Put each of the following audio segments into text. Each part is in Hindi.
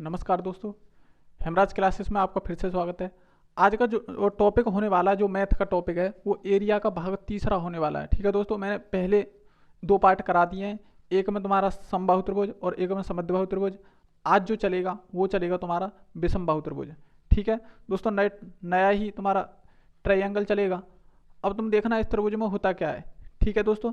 नमस्कार दोस्तों, हेमराज क्लासेस में आपका फिर से स्वागत है। आज का जो टॉपिक होने वाला, जो मैथ का टॉपिक है, वो एरिया का भाग तीसरा होने वाला है। ठीक है दोस्तों, मैंने पहले दो पार्ट करा दिए हैं। एक में तुम्हारा समबाहु त्रिभुज और एक में समद्विबाहु त्रिभुज। आज जो चलेगा वो चलेगा तुम्हारा विषमबाहु त्रिभुज। ठीक है दोस्तों, नया ही तुम्हारा ट्रायंगल चलेगा। अब तुम देखना इस त्रिभुज में होता क्या है। ठीक है दोस्तों,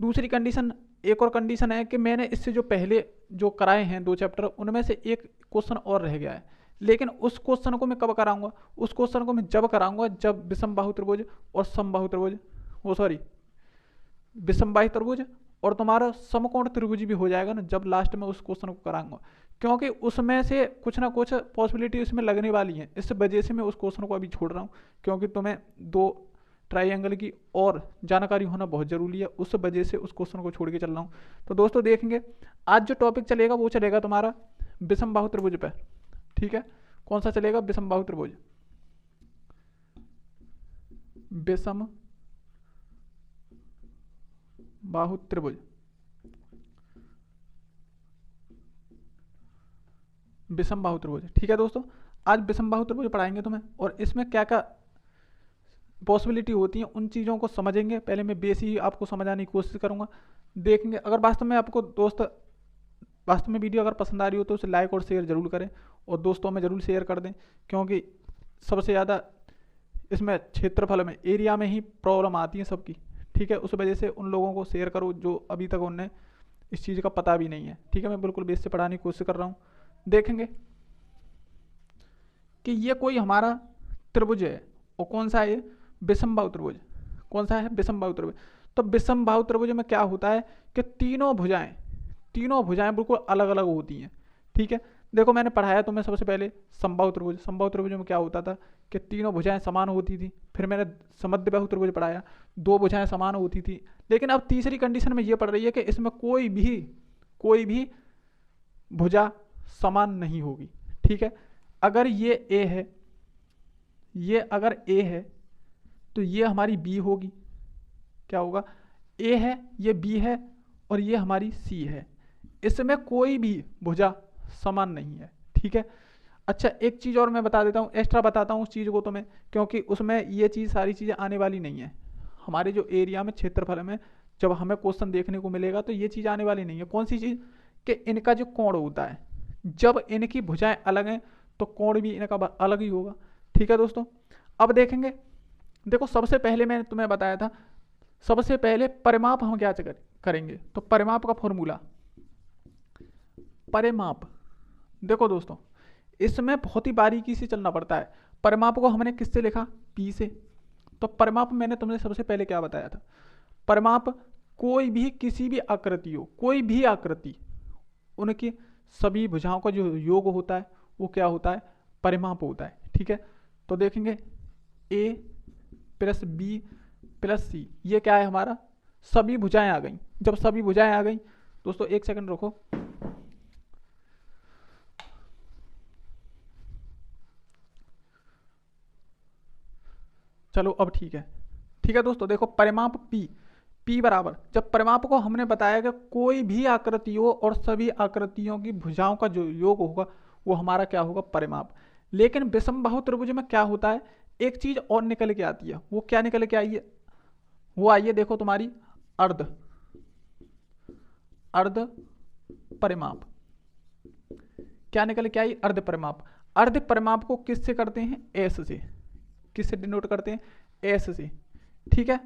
दूसरी कंडीशन, एक और कंडीशन है कि मैंने इससे जो पहले जो कराए हैं दो चैप्टर, उनमें से एक क्वेश्चन और रह गया है। लेकिन उस क्वेश्चन को मैं कब कराऊंगा? उस क्वेश्चन को मैं जब कराऊंगा जब विषमबाहु त्रिभुज और समबाहु त्रिभुज, वो सॉरी, विषमबाहु त्रिभुज और तुम्हारा समकोण त्रिभुज भी हो जाएगा ना, जब लास्ट में उस क्वेश्चन को कराऊंगा। क्योंकि उसमें से कुछ ना कुछ पॉसिबिलिटी उसमें लगने वाली है। इस वजह से मैं उस क्वेश्चन को अभी छोड़ रहा हूँ, क्योंकि तुम्हें दो ट्रायंगल की और जानकारी होना बहुत जरूरी है। उस वजह से उस क्वेश्चन को छोड़ के चल रहा हूँ। तो दोस्तों देखेंगे, आज जो टॉपिक चलेगा वो चलेगा तुम्हारा विषमबाहु त्रिभुज पर। ठीक है, कौन सा चलेगा? विषमबाहु त्रिभुज। विषम बाहु त्रिभुज, विषमबाहु त्रिभुज। ठीक है दोस्तों, आज विषमबाहु त्रिभुज पढ़ाएंगे तुम्हें, और इसमें क्या क्या पॉसिबिलिटी होती है उन चीज़ों को समझेंगे। पहले मैं बेस ही आपको समझाने की कोशिश करूंगा। देखेंगे, अगर वास्तव में आपको दोस्त वास्तव में वीडियो अगर पसंद आ रही हो तो उसे लाइक और शेयर जरूर करें, और दोस्तों में जरूर शेयर कर दें, क्योंकि सबसे ज़्यादा इसमें क्षेत्रफल में, एरिया में ही प्रॉब्लम आती है सबकी। ठीक है, उस वजह से उन लोगों को शेयर करो जो अभी तक उन्हें इस चीज़ का पता भी नहीं है। ठीक है, मैं बिल्कुल बेस से पढ़ाने की कोशिश कर रहा हूँ। देखेंगे कि ये कोई हमारा त्रिभुज है, और कौन सा है ये? विषमबाहु त्रिभुज। कौन सा है? विषमबाहु त्रिभुज। तो विषमबाहु त्रिभुज में क्या होता है कि तीनों भुजाएं बिल्कुल अलग अलग होती हैं। ठीक है, देखो मैंने पढ़ाया तुम्हें सबसे पहले समबाहु त्रिभुज। समबाहु त्रिभुज में क्या होता था कि तीनों भुजाएं समान होती थी। फिर मैंने समद्विबाहु त्रिभुज पढ़ाया, दो भुजाएं समान होती थी। लेकिन अब तीसरी कंडीशन में ये पड़ रही है कि इसमें कोई भी भुजा समान नहीं होगी। ठीक है, अगर ये ए है, ये अगर ए है तो ये हमारी बी होगी। क्या होगा? ए है, ये बी है, और ये हमारी सी है। इसमें कोई भी भुजा समान नहीं है। ठीक है, अच्छा एक चीज़ और मैं बता देता हूँ, एक्स्ट्रा बताता हूँ उस चीज़ को तुम्हें, क्योंकि उसमें ये चीज़ सारी चीज़ें आने वाली नहीं है। हमारे जो एरिया में, क्षेत्रफल में जब हमें क्वेश्चन देखने को मिलेगा तो ये चीज़ आने वाली नहीं है। कौन सी चीज़? कि इनका जो कोण होता है, जब इनकी भुजाएं अलग हैं तो कोण भी इनका अलग ही होगा। ठीक है दोस्तों, अब देखेंगे, देखो सबसे पहले मैंने तुम्हें बताया था, सबसे पहले परिमाप हम क्या करेंगे। तो परिमाप का फॉर्मूला, परिमाप, देखो दोस्तों इसमें बहुत ही बारीकी से चलना पड़ता है। परिमाप को हमने किससे लिखा? पी से। तो परिमाप मैंने तुमने सबसे पहले क्या बताया था? परिमाप कोई भी, किसी भी आकृति हो, कोई भी आकृति, उनकी सभी भुजाओं का जो योग होता है वो क्या होता है? परिमाप होता है। ठीक है, तो देखेंगे ए प्लस बी प्लस सी, ये क्या है हमारा? सभी भुजाएं आ गई। जब सभी भुजाएं आ गई, दोस्तों एक सेकंड रुको, चलो अब ठीक है। ठीक है दोस्तों, देखो परिमाप P बराबर, जब परिमाप को हमने बताया कि कोई भी आकृति हो और सभी आकृतियों की भुजाओं का जो योग होगा वो हमारा क्या होगा? परिमाप। लेकिन विषमबाहु त्रिभुज में क्या होता है, एक चीज और निकल के आती है। वो क्या निकल के आई है? वो आई है, देखो तुम्हारी अर्ध परिमाप। क्या निकल के आई? अर्ध परिमाप। अर्ध परिमाप को किससे करते हैं? एस से। किससे डिनोट करते हैं? एस से। ठीक है,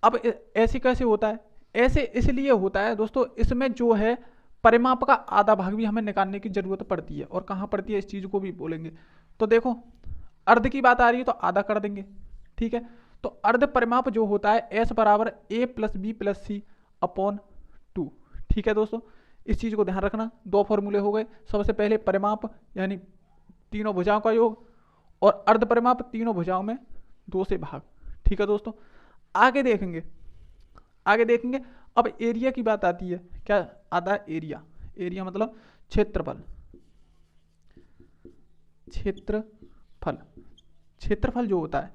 अब ऐसे कैसे होता है? ऐसे इसलिए होता है दोस्तों, इसमें जो है परिमाप का आधा भाग भी हमें निकालने की जरूरत पड़ती है। और कहाँ पड़ती है इस चीज को भी बोलेंगे। तो देखो अर्ध की बात आ रही है तो आधा कर देंगे। ठीक है, तो अर्ध परिमाप जो होता है एस बराबर ए प्लस बी प्लस सी अपॉन 2। ठीक है दोस्तों, इस चीज को ध्यान रखना। दो फॉर्मूले हो गए, सबसे पहले परिमाप यानी तीनों भुजाओं का योग, और अर्ध परिमाप तीनों भुजाओं में 2 से भाग। ठीक है दोस्तों, आगे देखेंगे अब एरिया की बात आती है। क्या आता है? एरिया मतलब क्षेत्रफल। क्षेत्रफल जो होता है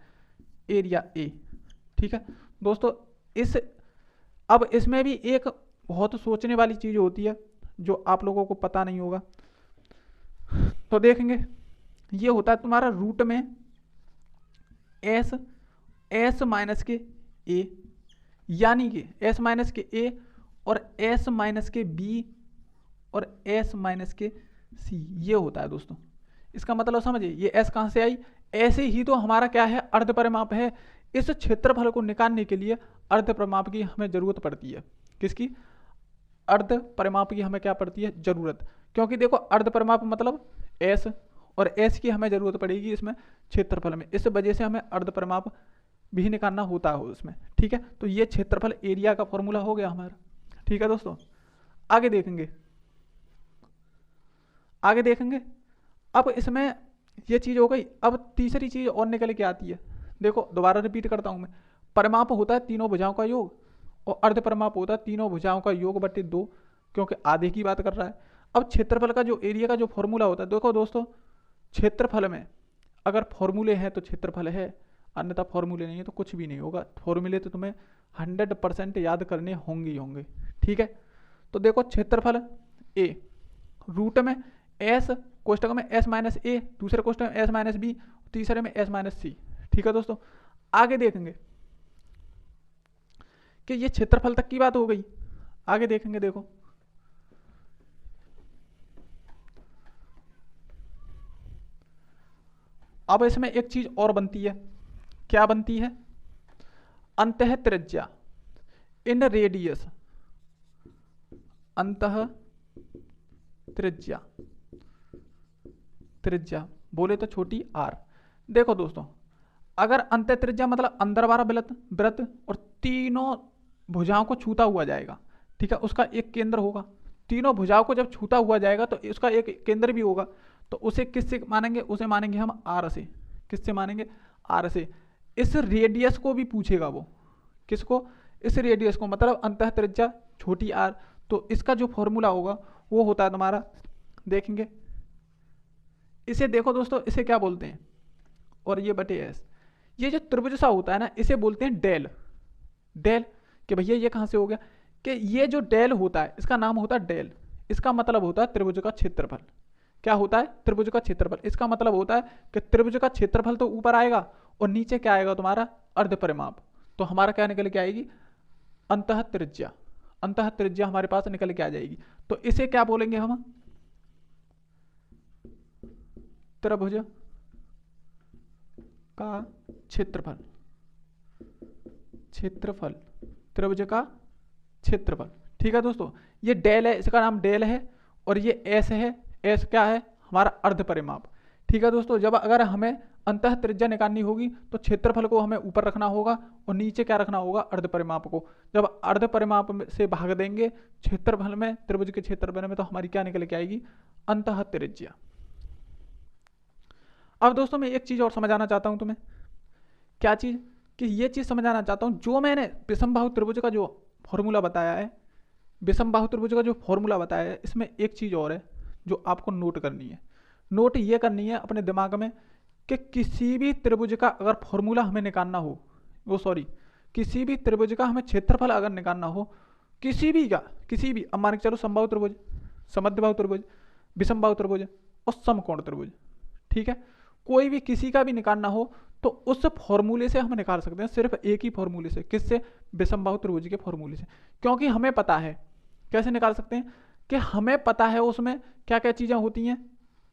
एरिया ए। ठीक है दोस्तों, अब इसमें भी एक बहुत सोचने वाली चीज होती है जो आप लोगों को पता नहीं होगा। तो देखेंगे ये होता है तुम्हारा रूट में एस एस माइनस के ए, यानी कि एस माइनस के ए और एस माइनस के बी और एस माइनस के सी, ये होता है दोस्तों। इसका मतलब समझिए ये एस कहाँ से आई, ऐसे ही तो हमारा क्या है, अर्ध परिमाप है। इस क्षेत्रफल को निकालने के लिए अर्ध परिमाप की हमें जरूरत पड़ती है। किसकी? अर्ध परिमाप की हमें क्या पड़ती है, जरूरत। क्योंकि देखो अर्ध परिमाप मतलब एस, और एस की हमें जरूरत पड़ेगी इसमें क्षेत्रफल में, इस वजह से हमें अर्ध परिमाप भी निकालना होता है उसमें। ठीक है, तो ये क्षेत्रफल एरिया का फॉर्मूला हो गया हमारा। ठीक है दोस्तों, आगे देखेंगे, आगे देखेंगे। अब इसमें ये चीज हो गई। अब तीसरी चीज और निकल के आती है। देखो दोबारा रिपीट करता हूं मैं, परिमाप होता है तीनों भुजाओं का योग, और अर्ध परिमाप होता है तीनों भुजाओं का योग बटे 2, क्योंकि आधे की बात कर रहा है। अब क्षेत्रफल का जो एरिया का जो फॉर्मूला होता है, देखो दोस्तों क्षेत्रफल में अगर फॉर्मूले हैं तो क्षेत्रफल है, अन्यथा फॉर्मूले नहीं है तो कुछ भी नहीं होगा। फॉर्मूले तो तुम्हें 100% याद करने होंगे ही होंगे। ठीक है, तो देखो क्षेत्रफल ए, रूट में एस, कोष्टक में एस माइनस ए, दूसरे कोष्टक में एस माइनस बी, तीसरे में एस माइनस सी। ठीक है दोस्तों, आगे देखेंगे कि ये क्षेत्रफल तक की बात हो गई। आगे देखेंगे, देखो अब इसमें एक चीज और बनती है। क्या बनती है? अंतः त्रिज्या इन रेडियस, अंतः त्रिज्या, त्रिज्या बोले तो छोटी आर। देखो दोस्तों, अगर अंतः त्रिज्या मतलब अंदर वाला वृत्त और तीनों भुजाओं को छूता हुआ जाएगा, ठीक है, उसका एक केंद्र होगा। तीनों भुजाओं को जब छूता हुआ जाएगा तो उसका एक केंद्र भी होगा। तो उसे किससे मानेंगे? उसे मानेंगे हम आर से। किससे मानेंगे? आर से। इस रेडियस को भी पूछेगा वो। किसको? इस रेडियस को, मतलब अंतः त्रिज्या छोटी आर। तो इसका जो फॉर्मूला होगा वो होता है तुम्हारा, देखेंगे इसे, देखो दोस्तों इसे क्या बोलते हैं, और ये बटे एस। ये जो त्रिभुज सा होता है ना, इसे बोलते हैं डेल। डेल कि भैया ये कहां से हो गया, कि ये जो डेल होता है इसका नाम होता है डेल। इसका मतलब होता है त्रिभुज का क्षेत्रफल। क्या होता है? त्रिभुज का क्षेत्रफल। इसका मतलब होता है कि त्रिभुज का क्षेत्रफल तो ऊपर आएगा और नीचे क्या आएगा तुम्हारा? अर्ध परिमाप। तो हमारा क्या निकल के आएगी? अंतः त्रिज्या। अंतः त्रिज्या हमारे पास निकल के आ जाएगी। तो इसे क्या बोलेंगे हम? त्रिभुज का क्षेत्रफल। क्षेत्रफल, त्रिभुज का क्षेत्रफल। ठीक है दोस्तों, ये डेल है, इसका नाम डेल है, और ये एस है। एस क्या है? हमारा अर्ध परिमाप। ठीक है दोस्तों, जब अगर हमें अंतः त्रिज्या निकालनी होगी तो क्षेत्रफल को हमें ऊपर रखना होगा और नीचे क्या रखना होगा? अर्ध परिमाप को। जब अर्ध परिमाप से भाग देंगे क्षेत्रफल में, त्रिभुज के क्षेत्रफल में, तो हमारी क्या निकल के आएगी? अंतः त्रिज्या। अब दोस्तों मैं एक चीज और समझाना चाहता हूं तुम्हें। क्या चीज? कि ये चीज समझाना चाहता हूं, जो मैंने विषमबाहु त्रिभुज का जो फॉर्मूला बताया है, विषमबाहु त्रिभुज का जो फॉर्मूला बताया है, इसमें एक चीज और है जो आपको नोट करनी है। नोट ये करनी है अपने दिमाग में कि किसी भी त्रिभुज का अगर फॉर्मूला हमें निकालना हो, किसी भी त्रिभुज का हमें क्षेत्रफल अगर निकालना हो, किसी भी का, किसी भी, अब मान के चलो समबाहु त्रिभुज, समद्विबाहु त्रिभुज, विषमबाहु त्रिभुज और समकोण त्रिभुज, ठीक है, कोई भी किसी का भी निकालना हो तो उस फॉर्मूले से हम निकाल सकते हैं, सिर्फ एक ही फॉर्मूले से। किससे? विषमबाहु त्रिभुज के फॉर्मूले से। क्योंकि हमें पता है, कैसे निकाल सकते हैं, कि हमें पता है उसमें क्या क्या चीजें होती हैं।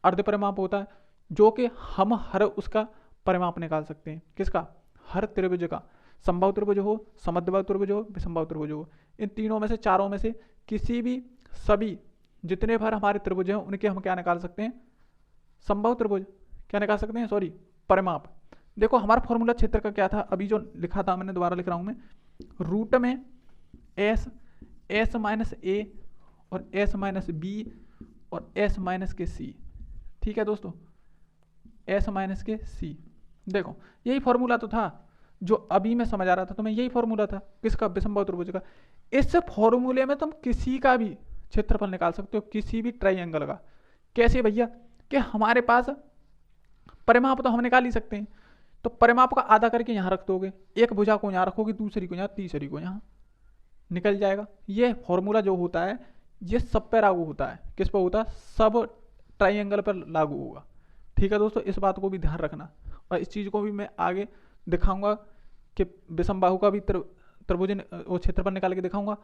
अर्ध परिमाप होता है, जो कि हम हर उसका परिमाप निकाल सकते हैं। किसका? हर त्रिभुज का। समबाहु त्रिभुज हो, समद्विबाहु त्रिभुज हो, विषमबाहु त्रिभुज हो, इन तीनों में से, चारों में से किसी भी, सभी जितने भर हमारे त्रिभुज हैं उनके हम क्या निकाल सकते हैं? समबाहु त्रिभुज। क्या निकाल सकते हैं? सॉरी, परिमाप। देखो हमारा फॉर्मूला क्षेत्र का क्या था, अभी जो लिखा था मैंने, दोबारा लिख रहा हूं मैं, रूट में एस, एस माइनस ए और एस माइनस बी और एस माइनस के सी। ठीक है दोस्तों, एस माइनस के सी। देखो यही फॉर्मूला तो था जो अभी मैं समझा रहा था तुम्हें, यही फॉर्मूला था। किसका? विषमबाहु त्रिभुज का। इस फॉर्मूले में तुम किसी का भी क्षेत्रफल निकाल सकते हो, किसी भी ट्राइंगल का। कैसे भैया? कि हमारे पास परिमाप तो हम निकाल ही सकते हैं, तो परिमाप का आधा करके यहाँ रख दोगे, एक भुजा को यहाँ रखोगे, दूसरी को यहाँ, तीसरी को यहाँ, निकल जाएगा। ये फॉर्मूला जो होता है ये सब पे लागू होता है। किस पे होता है? सब ट्राइंगल पर लागू होगा। ठीक है दोस्तों, इस बात को भी ध्यान रखना। और इस चीज़ को भी मैं आगे दिखाऊंगा कि विषमबाहु का भी त्रिभुज वो क्षेत्रफल निकाल के दिखाऊंगा,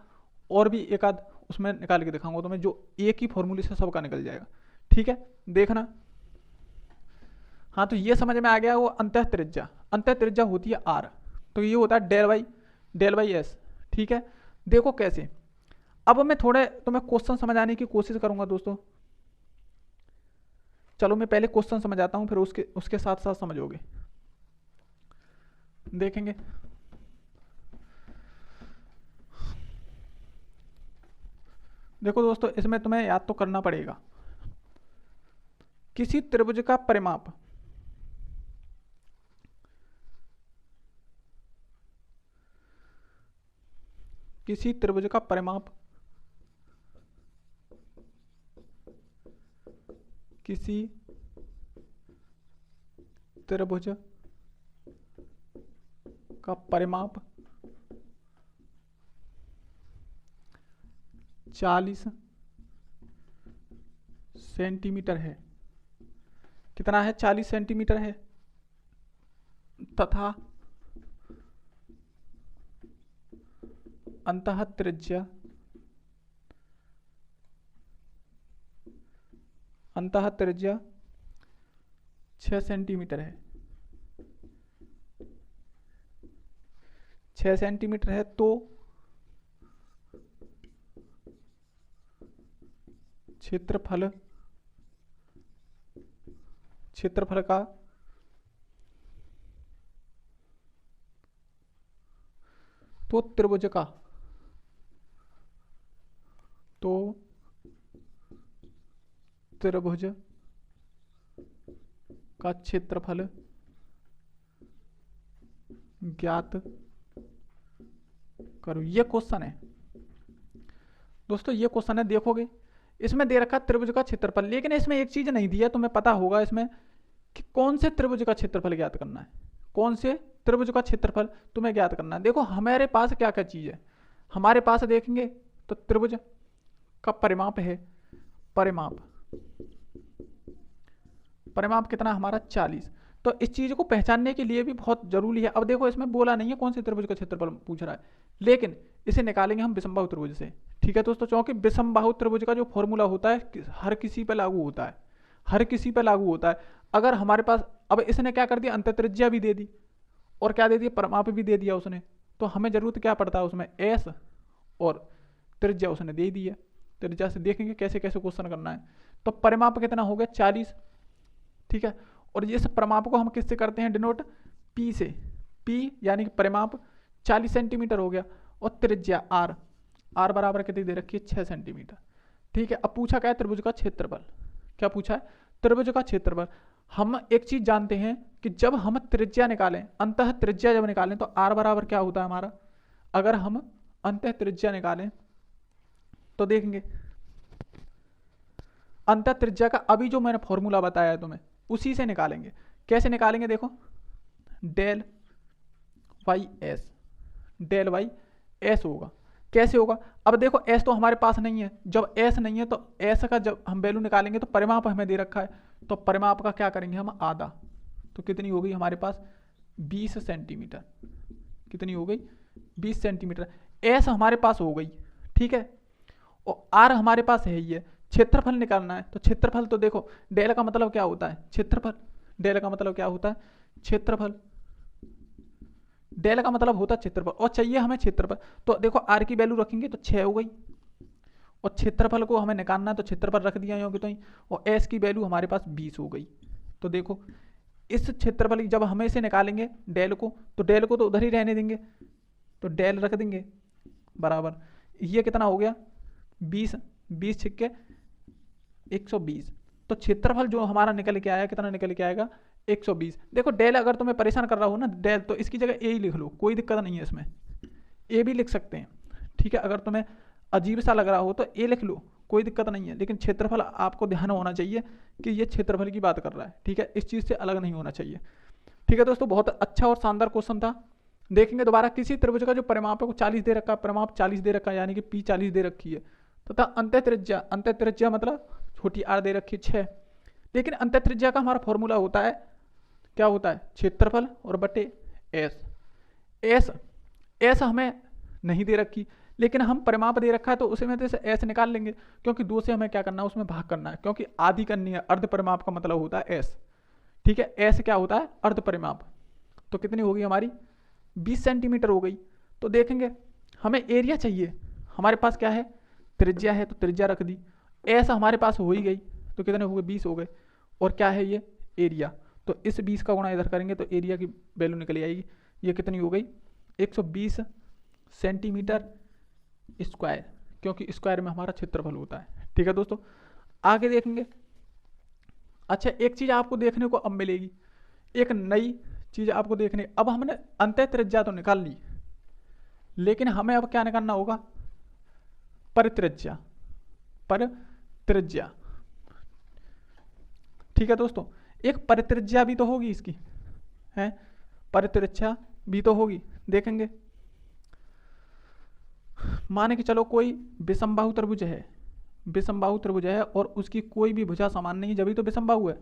और भी एक आध उसमें निकाल के दिखाऊंगा, तो मैं जो एक ही फॉर्मूले से सबका निकल जाएगा। ठीक है, देखना। हाँ, तो ये समझ में आ गया। वो अंतः त्रिज्या होती है आर, तो ये होता है डेल बाई एस। ठीक है, देखो कैसे। अब मैं थोड़े तुम्हें क्वेश्चन समझाने की कोशिश करूंगा दोस्तों। चलो मैं पहले क्वेश्चन समझाता हूं, फिर उसके साथ साथ समझोगे, देखेंगे। देखो दोस्तों, इसमें तुम्हें याद तो करना पड़ेगा। किसी त्रिभुज का परिमाप किसी त्रिभुज का परिमाप किसी त्रिभुज का परिमाप 40 सेंटीमीटर है। कितना है? 40 सेंटीमीटर है। तथा अंतः त्रिज्या 6 सेंटीमीटर है। 6 सेंटीमीटर है, तो क्षेत्रफल का तो त्रिभुज का क्षेत्रफल ज्ञात करो। ये क्वेश्चन है दोस्तों, ये क्वेश्चन है। देखोगे इसमें दे रखा त्रिभुज का क्षेत्रफल, लेकिन इसमें एक चीज नहीं दी है, तुम्हें पता होगा इसमें कि कौन से त्रिभुज का क्षेत्रफल ज्ञात करना है। कौन से त्रिभुज का क्षेत्रफल तुम्हें ज्ञात करना है। देखो हमारे पास क्या क्या चीज है। हमारे पास देखेंगे तो त्रिभुज का परिमाप है। परिमाप कितना हमारा? 40। तो इस चीज को पहचानने के लिए भी बहुत जरूरी है। अब देखो इसमें बोला नहीं है कौन से त्रिभुज का क्षेत्रफल पूछ रहा है, लेकिन इसे निकालेंगे हम विषमबाहु त्रिभुज से। ठीक है दोस्तों, क्योंकि विषमबाहु त्रिभुज का जो फॉर्मूला होता है हर किसी पे लागू होता है, हर किसी पे लागू होता है। अगर हमारे पास, अब इसने क्या कर दिया, अंतः त्रिज्या भी दे दी और क्या दे दिया, परिमाप भी दे दिया उसने। तो हमें जरूरत क्या पड़ता है उसमें, एस और त्रिज्या उसने दे दी है। त्रिज्या से देखेंगे कैसे कैसे क्वेश्चन करना है। तो परिमाप कितना हो गया? 40। ठीक है, और इस परिमाप को हम किससे करते हैं डिनोट? पी से। पी यानी कि परिमाप 40 सेंटीमीटर हो गया, और त्रिज्या आर बराबर कितनी दे रखी है? 6 सेंटीमीटर। ठीक है, अब पूछा क्या है? त्रिभुज का क्षेत्रफल। क्या पूछा है? त्रिभुज का क्षेत्रफल। हम एक चीज जानते हैं कि जब हम त्रिज्या निकालें, अंतः त्रिज्या जब निकालें, तो आर बराबर क्या होता है हमारा? अगर हम अंतः त्रिज्या निकालें तो देखेंगे अंतः त्रिज्या का अभी जो मैंने फॉर्मूला बताया है तुम्हें, उसी से निकालेंगे। कैसे निकालेंगे? देखो, डेल वाई एस होगा। कैसे होगा? अब देखो एस तो हमारे पास नहीं है। जब एस नहीं है तो एस का जब हम वैल्यू निकालेंगे तो परिमाप हमें दे रखा है, तो परिमाप का क्या करेंगे हम? आधा। तो कितनी हो गई हमारे पास? 20 सेंटीमीटर। कितनी हो गई? 20 सेंटीमीटर। एस हमारे पास हो गई। ठीक है, और आर हमारे पास है ही है। क्षेत्रफल निकालना है, तो क्षेत्रफल तो देखो डेल का मतलब क्या होता है? क्षेत्रफल। डेल का मतलब क्या होता है? क्षेत्रफल। डेल का मतलब होता है क्षेत्रफल, और चाहिए हमें क्षेत्रफल। तो देखो आर की वैल्यू रखेंगे तो 6 हो गई, और क्षेत्रफल को हमें निकालना है तो क्षेत्रफल रख दिया योग्य तो ही, और एस की वैल्यू हमारे पास 20 हो गई। तो देखो इस क्षेत्रफल जब हमें इसे निकालेंगे डेल को, तो डेल को तो उधर ही रहने देंगे, तो डेल रख देंगे बराबर, ये कितना हो गया? 20 छिक्के 120। तो क्षेत्रफल जो हमारा निकल के आया, कितना निकल के आएगा? 120। देखो डेल अगर तुम्हें परेशान कर रहा हो ना डेल, तो इसकी जगह ए ही लिख लो, कोई दिक्कत नहीं है इसमें, ए भी लिख सकते हैं। ठीक है, अगर तुम्हें अजीब सा लग रहा हो तो ए लिख लो, कोई दिक्कत नहीं है। लेकिन क्षेत्रफल आपको ध्यान होना चाहिए कि ये क्षेत्रफल की बात कर रहा है। ठीक है, इस चीज़ से अलग नहीं होना चाहिए। ठीक है दोस्तों, बहुत अच्छा और शानदार क्वेश्चन था। देखेंगे दोबारा। किसी त्रिभुज का जो परिमाप है वो 40 दे रखा है, परिमाप 40 दे रखा है, यानी कि P 40 दे रखी है, तथा अंतः त्रिज्या मतलब छोटी आर दे रखी है 6। लेकिन अंतःत्रिज्या का हमारा फॉर्मूला होता है, क्या होता है, क्षेत्रफल और बटे एस। एस एस हमें नहीं दे रखी, लेकिन हम परिमाप दे रखा है तो उसे में से एस निकाल लेंगे, क्योंकि 2 से हमें क्या करना है, उसमें भाग करना है, क्योंकि आधी करनी है। अर्ध परिमाप का मतलब होता है एस। ठीक है, एस क्या होता है, अर्ध परिमाप। तो कितनी होगी हमारी, 20 सेंटीमीटर हो गई। तो देखेंगे हमें एरिया चाहिए, हमारे पास क्या है, त्रिज्या है, तो त्रिज्या रख दी। एस हमारे पास हो ही गई, तो कितने हो गए, 20 हो गए। और क्या है ये, एरिया। तो इस 20 का गुणा इधर करेंगे तो एरिया की वैल्यू निकल आएगी। ये कितनी हो गई, 120 सेंटीमीटर स्क्वायर, क्योंकि स्क्वायर में हमारा क्षेत्रफल होता है। ठीक है दोस्तों, आगे देखेंगे। अच्छा, एक चीज आपको देखने को अब मिलेगी, एक नई चीज आपको देखने, अब हमने अंतः त्रिज्या तो निकाल ली, लेकिन हमें अब क्या निकालना होगा, परित्रिज्या। परित्रिज्या, ठीक है दोस्तों, एक परित्रिज्या भी तो होगी इसकी, है, परित्रिज्या भी तो होगी। देखेंगे, माने कि चलो कोई विषमबाहु त्रिभुज है, विषमबाहु त्रिभुज है और उसकी कोई भी भुजा समान नहीं, जब ही तो विषमबाहु है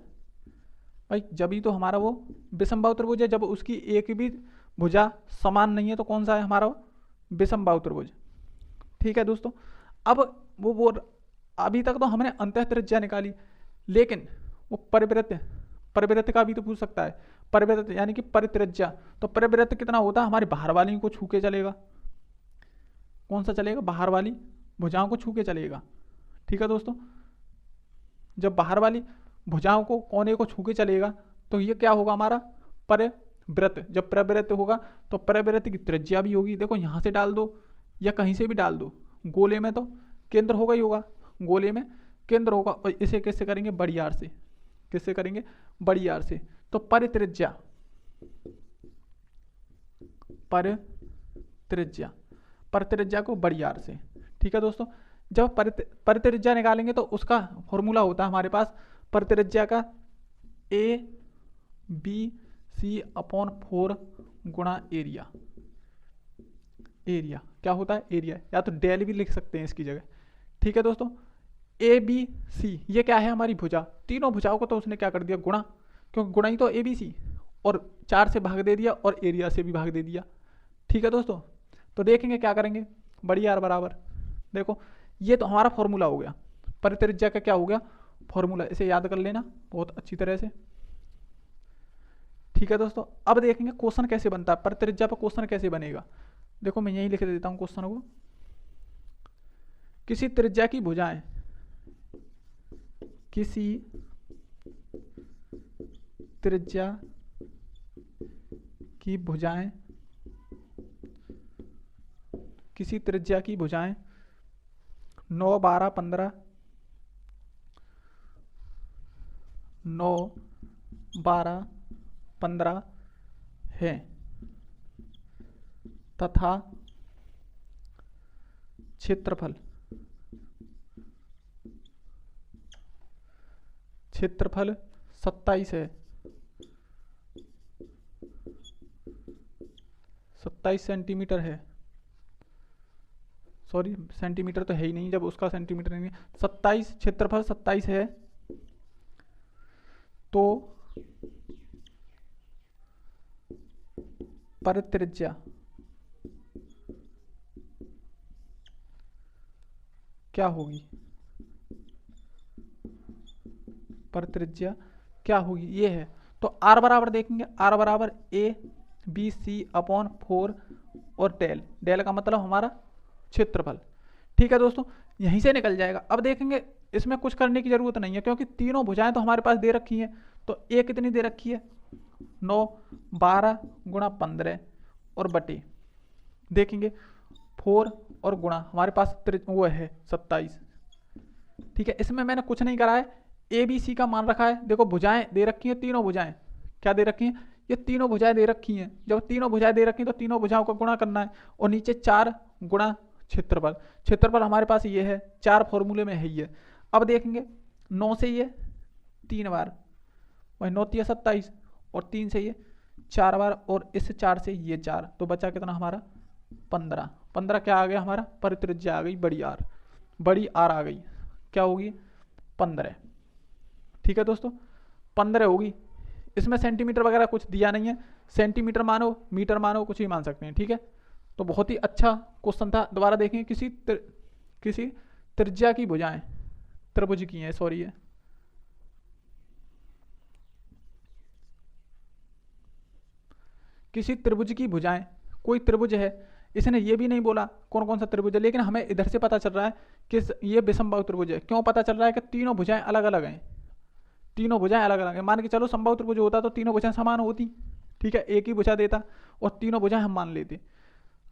भाई, जब ही तो हमारा वो विषमबाहु त्रिभुज है। जब उसकी एक भी भुजा समान नहीं है तो कौन सा है हमारा, विषमबाहु त्रिभुज। ठीक है दोस्तों, अब वो अभी तक तो हमने अंतः त्रिज्या निकाली, लेकिन वो परिवृत्त, परिवृत्त का भी तो पूछ सकता है, परिवृत्त यानी कि परित्रिज्या। तो परिवृत्त कितना होता है, हमारी बाहर वाली को छू के चलेगा, कौन सा चलेगा, बाहर वाली भुजाओं को छू के चलेगा। ठीक है दोस्तों, जब बाहर वाली भुजाओं को, कोने को छू के चलेगा तो ये क्या होगा हमारा, परिवृत्त। जब परिवृत्त होगा तो परिवृत्त की त्रिज्या भी होगी। देखो यहाँ से डाल दो या कहीं से भी डाल दो, गोले में तो केंद्र होगा ही होगा, गोले में केंद्र होगा। और इसे किससे करेंगे, बड़ी आर से, किससे करेंगे, बड़ी आर से। तो परित्रिज्या, परित्रिज्या, परित्रिज्या को बड़ी आर से। ठीक है दोस्तों, जब परित्रिज्या निकालेंगे तो उसका फॉर्मूला होता है हमारे पास परित्रिज्या का, ए बी सी अपॉन 4 गुणा एरिया। एरिया क्या होता है, एरिया, या तो डेल भी लिख सकते हैं इसकी जगह। ठीक है दोस्तों, ए बी सी ये क्या है, हमारी भुजा। तीनों भुजाओं को तो उसने क्या कर दिया, गुणा, क्योंकि गुणा ही तो ए बी सी, और 4 से भाग दे दिया और एरिया से भी भाग दे दिया। ठीक है दोस्तों, तो देखेंगे क्या करेंगे, बड़ी आर बराबर, देखो ये तो हमारा फॉर्मूला हो गया, परित्रिज्या का क्या हो गया, फॉर्मूला। इसे याद कर लेना बहुत अच्छी तरह से। ठीक है दोस्तों, अब देखेंगे क्वेश्चन कैसे बनता है, परित्रिज्या पर क्वेश्चन कैसे बनेगा। देखो मैं यही लिख देता हूं क्वेश्चन को, किसी त्रिज्या की भुजाएं, किसी त्रिज्या की भुजाएं, किसी त्रिज्या की भुजाएं 9, 12, 15, 9, 12, 15 है तथा क्षेत्रफल, क्षेत्रफल 27 है, 27 सेंटीमीटर है। सॉरी, सेंटीमीटर तो है ही नहीं, जब उसका सेंटीमीटर नहीं है, 27 क्षेत्रफल 27 है, तो परित्रिज्या क्या होगी, परित्रिज्या क्या होगी, ये है। तो आर बराबर देखेंगे, आर बराबर ए बी सी अपॉन 4 और डेल, डेल का मतलब हमारा क्षेत्रफल। ठीक है दोस्तों, यहीं से निकल जाएगा। अब देखेंगे इसमें कुछ करने की जरूरत नहीं है, क्योंकि तीनों भुजाएं तो हमारे पास दे रखी हैं। तो ए कितनी दे रखी है, 9, 12 गुणा 15 और बटे, देखेंगे 4 और गुणा, हमारे पास वो है 27। ठीक है, इसमें मैंने कुछ नहीं करा है, ए बी सी का मान रखा है। देखो भुजाएं दे रखी हैं, तीनों भुजाएं क्या दे रखी हैं, ये तीनों भुजाएं दे रखी हैं। जब तीनों भुजाएं दे रखी हैं तो तीनों भुजाओं का गुणा करना है, और नीचे 4 गुणा क्षेत्रफल। क्षेत्रफल हमारे पास ये है, 4 फॉर्मूले में है ये। अब देखेंगे 9 से ये 3 बार, वही 9 3 27, और 3 से ये 4 बार, और इस 4 से ये 4, तो बचा कितना हमारा 15। 15 क्या आ गया हमारा, परित्रिज्या आ गई बड़ी आर, बड़ी आर आ गई, क्या होगी 15। ठीक है दोस्तों, 15 होगी। इसमें सेंटीमीटर वगैरह कुछ दिया नहीं है, सेंटीमीटर मानो मीटर मानो कुछ भी मान सकते हैं। ठीक है, तो बहुत ही अच्छा क्वेश्चन था। दोबारा देखें, किसी त्रिज्या की भुजाएं, त्रिभुज की हैं, सॉरी है, किसी त्रिभुज की भुजाएं, कोई त्रिभुज है, इसने ये भी नहीं बोला कौन कौन सा त्रिभुज है, लेकिन हमें इधर से पता चल रहा है कि ये विषमबाहु त्रिभुज है। क्यों पता चल रहा है? कि तीनों भुजाएं अलग अलग हैं, तीनों भुजाएं अलग अलग हैं। मान के चलो समबाहु त्रिभुज होता तो तीनों भुजाएं समान होती, ठीक है, एक ही भुजा देता और तीनों भुजाएं हम मान लेते।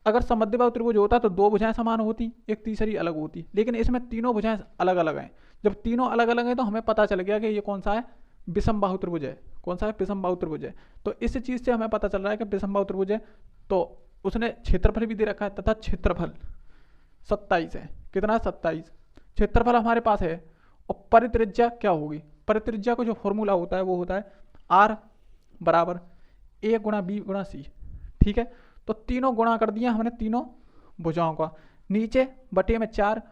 अगर समद्विबाहु त्रिभुज होता तो दो भुजाएं समान होती, एक तीसरी अलग होती, लेकिन इसमें तीनों भुजाएं अलग अलग हैं। जब तीनों अलग अलग हैं तो हमें पता चल गया कि ये कौन सा है, विषमबाहु त्रिभुज है। कौन सा है? विषमबाहु त्रिभुज है। तो इस चीज से हमें पता चल रहा है कि विषमबाहु त्रिभुज है। तो उसने क्षेत्रफल भी दे रखा है, तथा क्षेत्रफल 27 है। कितना? 27 क्षेत्रफल हमारे पास है। और परित्रिज्या क्या होगी? परित्रिज्या को जो फॉर्मूला होता है वो होता है आर बराबर ए गुणा बी गुणा सी। ठीक है, तो तीनों गुणा कर दिया हमने तीनों भुजाओं का, नीचे बटे में 4,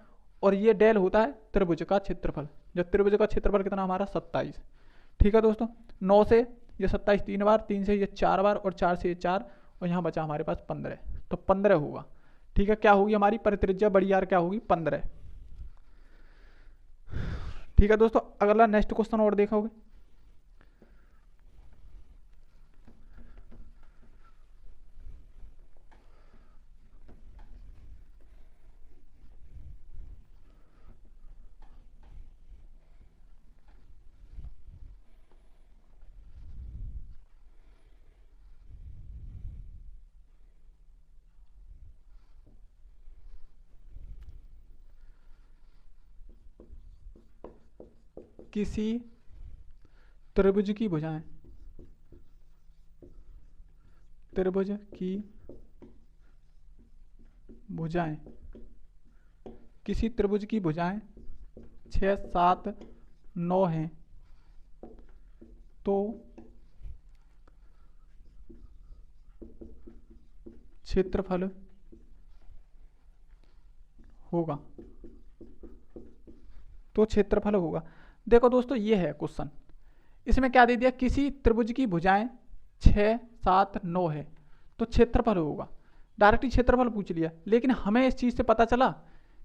और ये डेल होता है त्रिभुज का क्षेत्रफल। जो त्रिभुज का क्षेत्रफल कितना हमारा? 27। ठीक है दोस्तों, 9 से ये 27 3 बार, 3 से ये 4 बार, और 4 से ये 4, और यहाँ बचा हमारे पास 15। तो 15 होगा। ठीक है, क्या होगी हमारी परित्रिज्या बड़ी आर? क्या होगी? 15। ठीक है दोस्तों, अगला नेक्स्ट क्वेश्चन और देखोगे। किसी त्रिभुज की भुजाएं, त्रिभुज की भुजाएं, किसी त्रिभुज की भुजाएं 6 7 9 हैं, तो क्षेत्रफल होगा। तो क्षेत्रफल होगा। देखो दोस्तों, ये है क्वेश्चन। इसमें क्या दे दिया? किसी त्रिभुज की भुजाएं 6 7 9 है, तो क्षेत्रफल होगा। डायरेक्टली क्षेत्रफल पूछ लिया, लेकिन हमें इस चीज से पता चला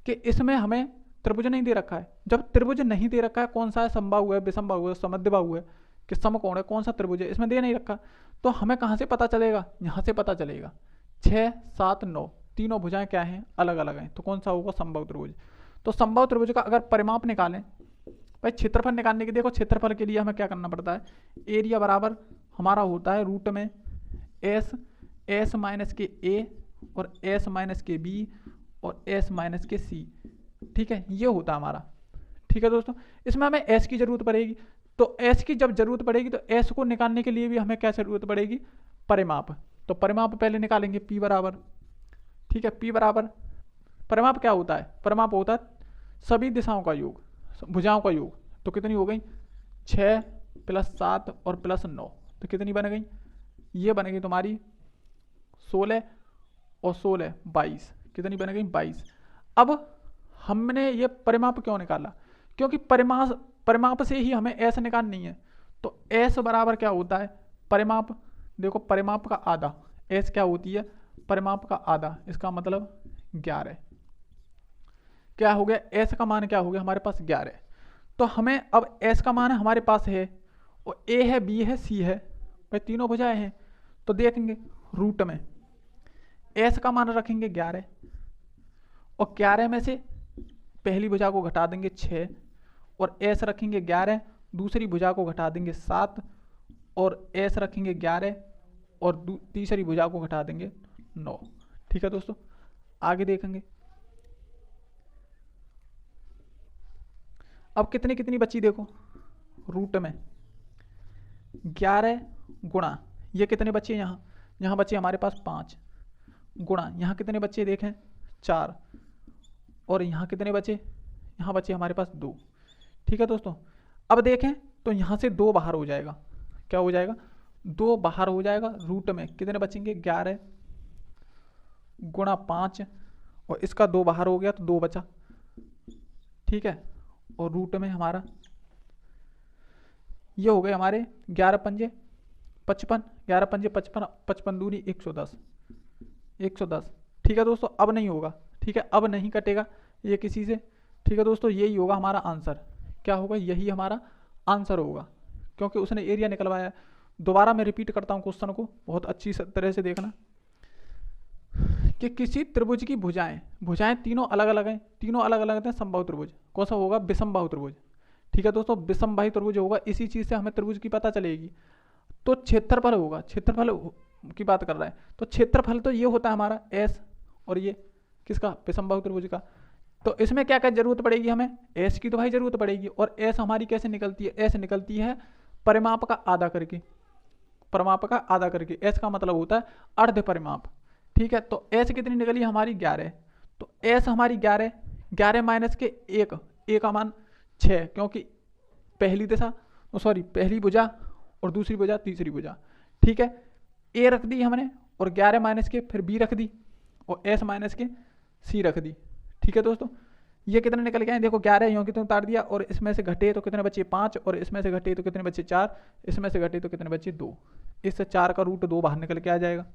कि इसमें हमें त्रिभुज नहीं दे रखा है। जब त्रिभुज नहीं दे रखा है, कौन सा है? समबाहु है, विषमबाहु है, समद्विबाहु है, कि समकोण है, कौन सा त्रिभुज है, इसमें दे नहीं रखा। तो हमें कहाँ से पता चलेगा? यहाँ से पता चलेगा। 6 7 9 तीनों भुजाएं क्या हैं? अलग अलग हैं। तो कौन सा होगा? समबाहु त्रिभुज। तो समबाहु त्रिभुज का अगर परिमाप निकालें, भाई क्षेत्रफल निकालने के, देखो क्षेत्रफल के लिए हमें क्या करना पड़ता है? एरिया बराबर हमारा होता है रूट में एस माइनस के ए, और एस माइनस के बी, और एस माइनस के सी। ठीक है, ये होता है हमारा। ठीक है दोस्तों, इसमें हमें एस की जरूरत पड़ेगी। तो एस की जब जरूरत पड़ेगी तो एस को निकालने के लिए भी हमें क्या जरूरत पड़ेगी? परिमाप। तो परिमाप पहले निकालेंगे, पी बराबर, ठीक है, पी बराबर, परिमाप क्या होता है? परिमाप होता है सभी दिशाओं का योग, भुजाओं का योग। तो कितनी हो गई? 6 + 7 और +9, तो कितनी बन गई? ये बन गई तुम्हारी 16 और 16 22। कितनी बन गई? 22। अब हमने ये परिमाप क्यों निकाला? क्योंकि परिमाप से ही हमें एस निकालनी है। तो एस बराबर क्या होता है? परिमाप। देखो, परिमाप का आधा, एस क्या होती है? परिमाप का आधा, इसका मतलब 11। क्या हो गया? एस का मान क्या हो गया हमारे पास? 11। तो हमें अब एस का मान हमारे पास है, और ए है, बी है, सी है, भाई तीनों भुजाएं हैं। तो देखेंगे रूट में एस का मान रखेंगे 11, और 11 में से पहली भुजा को घटा देंगे 6, और एस रखेंगे 11, दूसरी भुजा को घटा देंगे 7, और एस रखेंगे 11, और तीसरी भुजा को घटा देंगे 9। ठीक है दोस्तों, आगे देखेंगे। अब कितनी कितनी बची? देखो रूट में 11 गुणा, ये कितने बचे? यहाँ बचे हमारे पास 5, गुणा यहाँ कितने बचे? देखें 4, और यहाँ कितने बचे? यहाँ बचे हमारे पास 2। ठीक है दोस्तों, अब देखें तो यहाँ से 2 बाहर हो जाएगा। क्या हो जाएगा? 2 बाहर हो जाएगा। रूट में कितने बचेंगे? 11 गुणा 5, और इसका 2 बाहर हो गया तो 2 बचा। ठीक है, और रूट में हमारा ये हो गए हमारे 11 पंजे 55, 11 पंजे 55, 55 दूनी 110, 110। ठीक है दोस्तों, अब नहीं होगा, ठीक है, अब नहीं कटेगा ये किसी से। ठीक है दोस्तों, यही होगा हमारा आंसर। क्या होगा, यही हमारा आंसर होगा, क्योंकि उसने एरिया निकलवाया है। दोबारा मैं रिपीट करता हूँ क्वेश्चन को, बहुत अच्छी तरह से देखना कि किसी त्रिभुज की भुजाएं, भुजाएं तीनों अलग अलग हैं, तीनों अलग अलग हैं समबाहु त्रिभुज। कौन सा होगा, विषमबाहु त्रिभुज। ठीक है दोस्तों, विषमबाहु त्रिभुज होगा, इसी चीज से हमें त्रिभुज की पता चलेगी। तो क्षेत्रफल होगा, क्षेत्रफल की बात कर रहा है, तो क्षेत्रफल तो ये होता है हमारा एस, और ये किसका, विषमबाहु त्रिभुज का। तो इसमें क्या क्या जरूरत पड़ेगी हमें, एस की तो भाई जरूरत पड़ेगी। और एस हमारी कैसे निकलती है, एस निकलती है परिमाप का आधा करके, परिमाप का आधा करके। एस का मतलब होता है अर्ध परिमाप। ठीक है, तो एस कितनी निकली हमारी 11, तो एस हमारी 11, 11 माइनस के 1, ए का मान 6, क्योंकि पहली दिशा, सॉरी पहली भुजा और दूसरी भुजा तीसरी भुजा। ठीक है, ए रख दी हमने, और 11 माइनस के फिर बी रख दी, और एस माइनस के सी रख दी। ठीक है दोस्तों, ये कितने निकल गए हैं, देखो 11 यूँ कितने उतार दिया, और इसमें से घटे तो कितने बचे 5, और इसमें से घटे तो कितने बचे 4, इसमें से घटे तो कितने बचे 2। इससे 4 का रूट 2 बाहर निकल के आ जाएगा,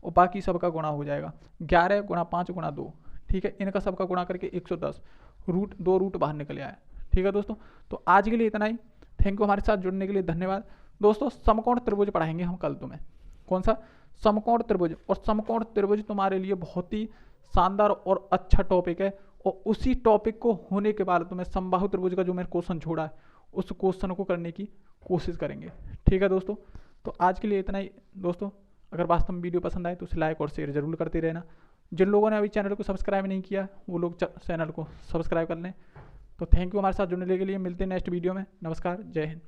और बाकी सबका गुणा हो जाएगा, 11 गुणा 5 गुणा 2। ठीक है, इनका सबका गुणा करके 110, रूट 2 रूट बाहर निकल आया। ठीक है दोस्तों, तो आज के लिए इतना ही। थैंक यू हमारे साथ जुड़ने के लिए, धन्यवाद दोस्तों। समकोण त्रिभुज पढ़ाएंगे हम कल तुम्हें। कौन सा, समकोण त्रिभुज। और समकोण त्रिभुज तुम्हारे लिए बहुत ही शानदार और अच्छा टॉपिक है, और उसी टॉपिक को होने के बाद तुम्हें समबाहु त्रिभुज का जो मैंने क्वेश्चन छोड़ा है उस क्वेश्चन को करने की कोशिश करेंगे। ठीक है दोस्तों, तो आज के लिए इतना ही दोस्तों। अगर वास्तव में वीडियो पसंद आए तो उसे लाइक और शेयर जरूर करते रहना। जिन लोगों ने अभी चैनल को सब्सक्राइब नहीं किया वो लोग चैनल को सब्सक्राइब कर लें। तो थैंक यू हमारे साथ जुड़ने के लिए, मिलते हैं नेक्स्ट वीडियो में। नमस्कार, जय हिंद।